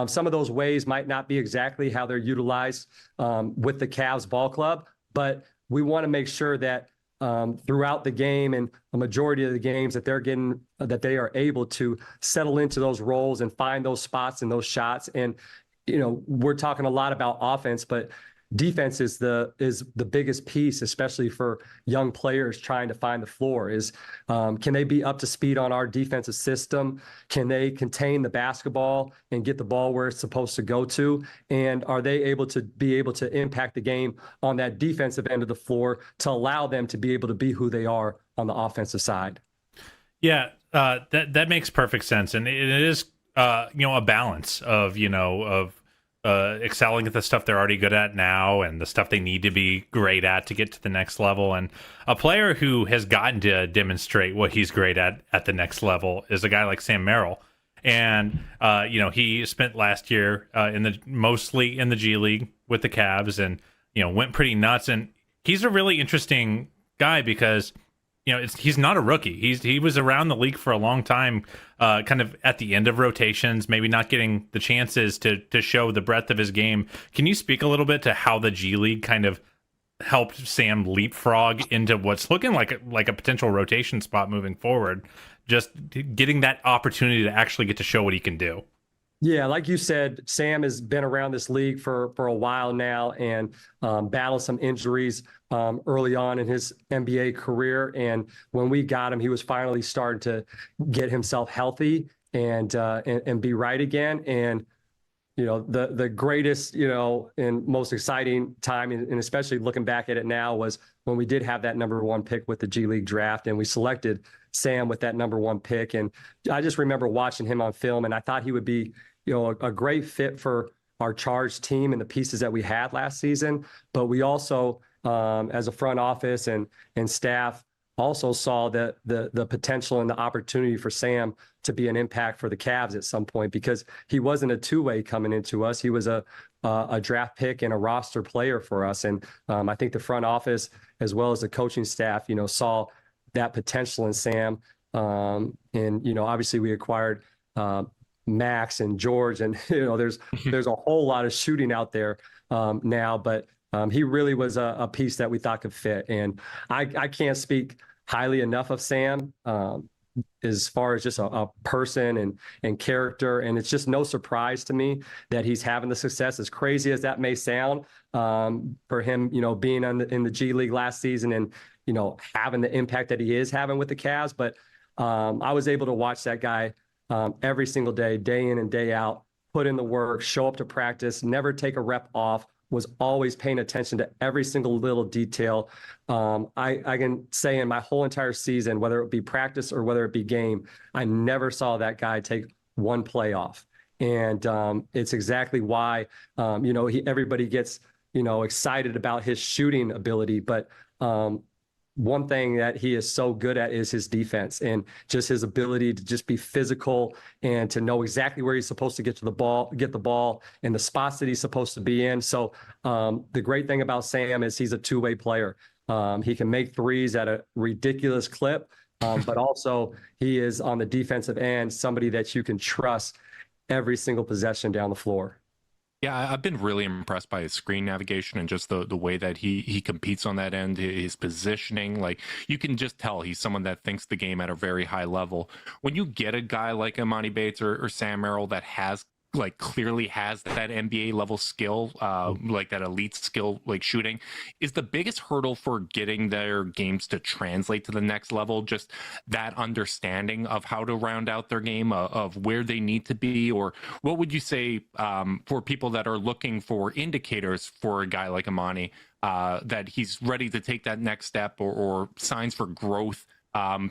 Some of those ways might not be exactly how they're utilized with the Cavs ball club, but we want to make sure that throughout the game and a majority of the games that they are able to settle into those roles and find those spots and those shots. And, we're talking a lot about offense, but defense is the biggest piece, especially for young players trying to find the floor. Can they be up to speed on our defensive system? Can they contain the basketball and get the ball where it's supposed to go to? And are they able to impact the game on that defensive end of the floor to allow them to be able to be who they are on the offensive side? Yeah, that makes perfect sense, and it is a balance of excelling at the stuff they're already good at now and the stuff they need to be great at to get to the next level. And a player who has gotten to demonstrate what he's great at the next level is a guy like Sam Merrill. And he spent last year mostly in the G League with the Cavs, and went pretty nuts. And he's a really interesting guy because he's not a rookie. He was around the league for a long time, kind of at the end of rotations, maybe not getting the chances to show the breadth of his game. Can you speak a little bit to how the G League kind of helped Sam leapfrog into what's looking like a potential rotation spot moving forward, just getting that opportunity to actually get to show what he can do? Yeah, like you said, Sam has been around this league for a while now and battled some injuries early on in his NBA career. And when we got him, he was finally starting to get himself healthy and be right again. And the greatest and most exciting time, and especially looking back at it now, was when we did have that number one pick with the G League draft, and we selected Sam with that number one pick. And I just remember watching him on film, and I thought he would be, a great fit for our Charge team and the pieces that we had last season. But we also, as a front office and staff, also saw the potential and the opportunity for Sam to be an impact for the Cavs at some point, because he wasn't a two-way coming into us. He was a draft pick and a roster player for us. And I think the front office, as well as the coaching staff, saw that potential in Sam. And obviously we acquired Max and George, and there's a whole lot of shooting out there now, but he really was a piece that we thought could fit. And I can't speak highly enough of Sam as far as just a person and character. And it's just no surprise to me that he's having the success, as crazy as that may sound, for him, being in the G League last season and, having the impact that he is having with the Cavs. But I was able to watch that guy every single day, day in and day out, put in the work, show up to practice, never take a rep off, was always paying attention to every single little detail. I can say in my whole entire season, whether it be practice or whether it be game, I never saw that guy take one play off. And it's exactly why, everybody gets, excited about his shooting ability. But one thing that he is so good at is his defense and just his ability to just be physical and to know exactly where he's supposed to get the ball and the spots that he's supposed to be in. So the great thing about Sam is he's a two-way player. He can make threes at a ridiculous clip, but also he is on the defensive end, somebody that you can trust every single possession down the floor. Yeah, I've been really impressed by his screen navigation and just the way that he competes on that end, his positioning. Like, you can just tell he's someone that thinks the game at a very high level. When you get a guy like Emoni Bates or Sam Merrill that clearly has that NBA level skill, like that elite skill, like shooting, is the biggest hurdle for getting their games to translate to the next level just that understanding of how to round out their game, of where they need to be? Or what would you say for people that are looking for indicators for a guy like Emoni, that he's ready to take that next step, or signs for growth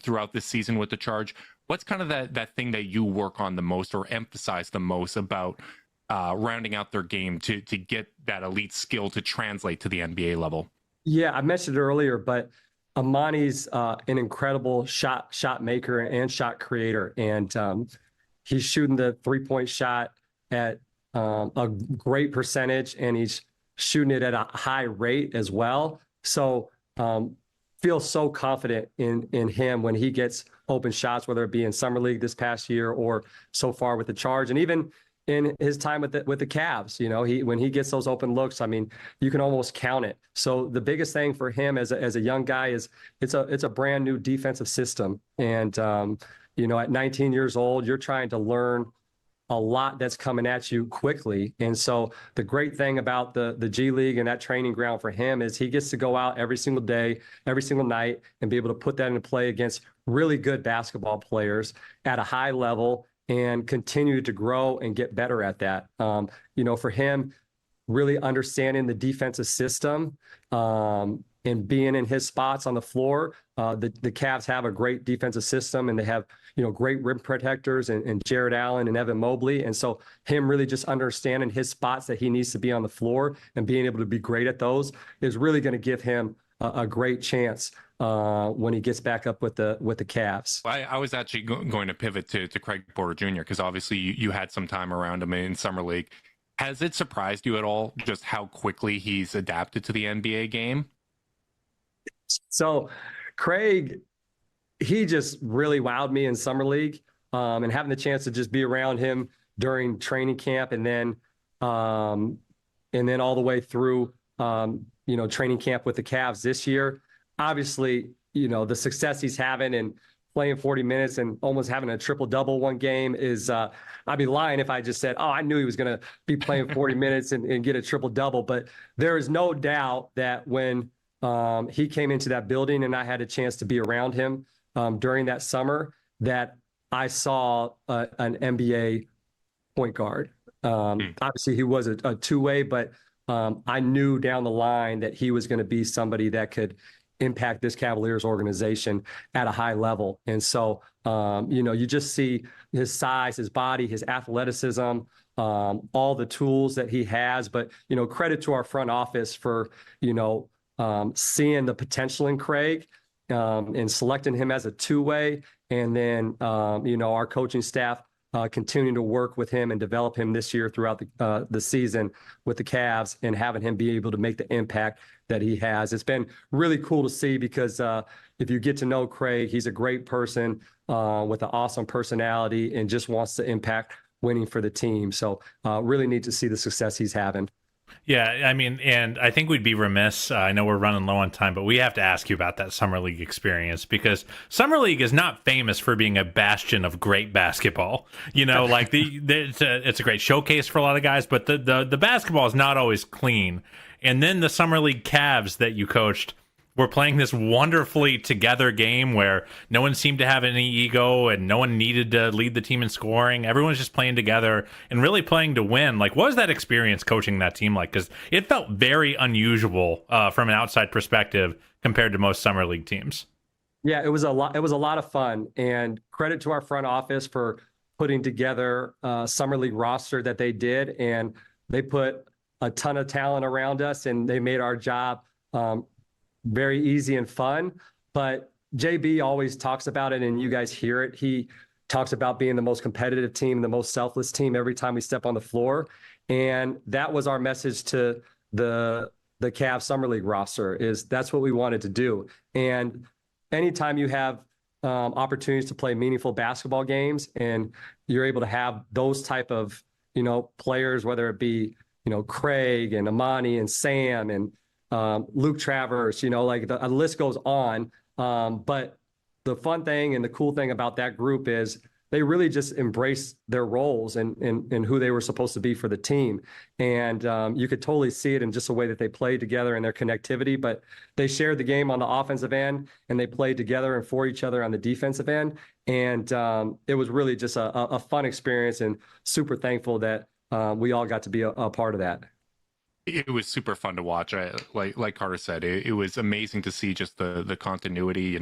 throughout this season with the Charge? What's kind of that thing that you work on the most or emphasize the most about rounding out their game to get that elite skill to translate to the NBA level? Yeah, I mentioned it earlier, but Emoni's an incredible shot maker and shot creator. And he's shooting the three-point shot at a great percentage, and he's shooting it at a high rate as well. So feel so confident in him when he gets open shots, whether it be in Summer League this past year or so far with the Charge, and even in his time with the Cavs. When he gets those open looks, I mean, you can almost count it. So the biggest thing for him as a young guy is it's a brand new defensive system, and at 19 years old, you're trying to learn a lot that's coming at you quickly. And so the great thing about the G League and that training ground for him is he gets to go out every single day, every single night, and be able to put that into play against really good basketball players at a high level and continue to grow and get better at that. For him, really understanding the defensive system and being in his spots on the floor. The Cavs have a great defensive system, and they have great rim protectors and Jarrett Allen and Evan Mobley. And so him really just understanding his spots that he needs to be on the floor and being able to be great at those is really going to give him a great chance when he gets back up with the Cavs. I was actually going to pivot to Craig Porter Jr. because obviously you had some time around him in Summer League. Has it surprised you at all just how quickly he's adapted to the NBA game? So Craig, he just really wowed me in Summer League, and having the chance to just be around him during training camp and then all the way through, training camp with the Cavs this year. Obviously, the success he's having and playing 40 minutes and almost having a triple-double one game is I'd be lying if I just said, I knew he was going to be playing 40 minutes and get a triple-double. But there is no doubt that when he came into that building and I had a chance to be around him during that summer, that I saw an NBA point guard. Obviously, he was a two-way, but I knew down the line that he was going to be somebody that could impact this Cavaliers organization at a high level. And so, you just see his size, his body, his athleticism, all the tools that he has. But, credit to our front office for, seeing the potential in Craig and selecting him as a two-way. And then, our coaching staff continuing to work with him and develop him this year throughout the season with the Cavs and having him be able to make the impact that he has. It's been really cool to see because if you get to know Craig, he's a great person with an awesome personality and just wants to impact winning for the team. So really neat to see the success he's having. Yeah, I mean, and I think we'd be remiss. I know we're running low on time, but we have to ask you about that Summer League experience because Summer League is not famous for being a bastion of great basketball. Like it's a great showcase for a lot of guys, but the basketball is not always clean. And then the Summer League Cavs that you coached were playing this wonderfully together game where no one seemed to have any ego and no one needed to lead the team in scoring. Everyone's just playing together and really playing to win. Like, what was that experience coaching that team like? Because it felt very unusual from an outside perspective compared to most Summer League teams. Yeah, it was a lot. It was a lot of fun, and credit to our front office for putting together a summer league roster that they did, and they put a ton of talent around us, and they made our job very easy and fun. But JB always talks about it, and you guys hear it. He talks about being the most competitive team, the most selfless team every time we step on the floor. And that was our message to the Cavs Summer League roster, is that's what we wanted to do. And anytime you have opportunities to play meaningful basketball games and you're able to have those type of, players, whether it be, Craig and Emoni and Sam and Luke Travers, like the list goes on. But the fun thing and the cool thing about that group is they really just embraced their roles and who they were supposed to be for the team. And you could totally see it in just the way that they played together and their connectivity, but they shared the game on the offensive end and they played together and for each other on the defensive end. And it was really just a fun experience, and super thankful that we all got to be a part of that. It was super fun to watch. Like Carter said, it was amazing to see just the continuity.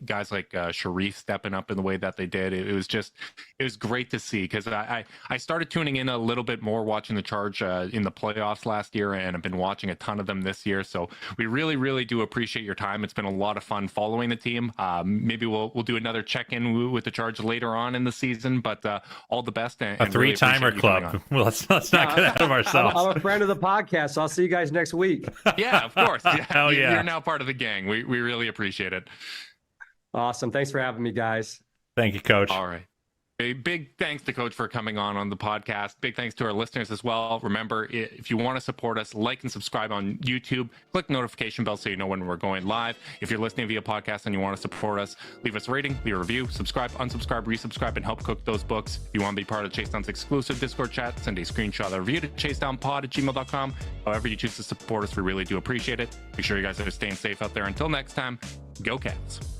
Guys like Sharif stepping up in the way that they did. It was great to see, because I started tuning in a little bit more watching the Charge in the playoffs last year, and I've been watching a ton of them this year. So we really do appreciate your time. It's been a lot of fun following the team. Maybe we'll do another check-in with the Charge later on in the season. But all the best. And a three-timer really club. Well, let's not get ahead of ourselves. I'm a friend of the podcast, so I'll see you guys next week. Yeah, of course. Hell yeah. You're now part of the gang. We really appreciate it. Awesome. Thanks for having me, guys. Thank you, Coach. All right. A big thanks to Coach for coming on the podcast. Big thanks to our listeners as well. Remember, if you want to support us, like and subscribe on YouTube. Click the notification bell so you know when we're going live. If you're listening via podcast and you want to support us, leave us a rating, leave a review, subscribe, unsubscribe, resubscribe, and help cook those books. If you want to be part of Chasedown's exclusive Discord chat, send a screenshot of the review to chasedownpod@gmail.com. However you choose to support us, we really do appreciate it. Make sure you guys are staying safe out there. Until next time, go Cavs.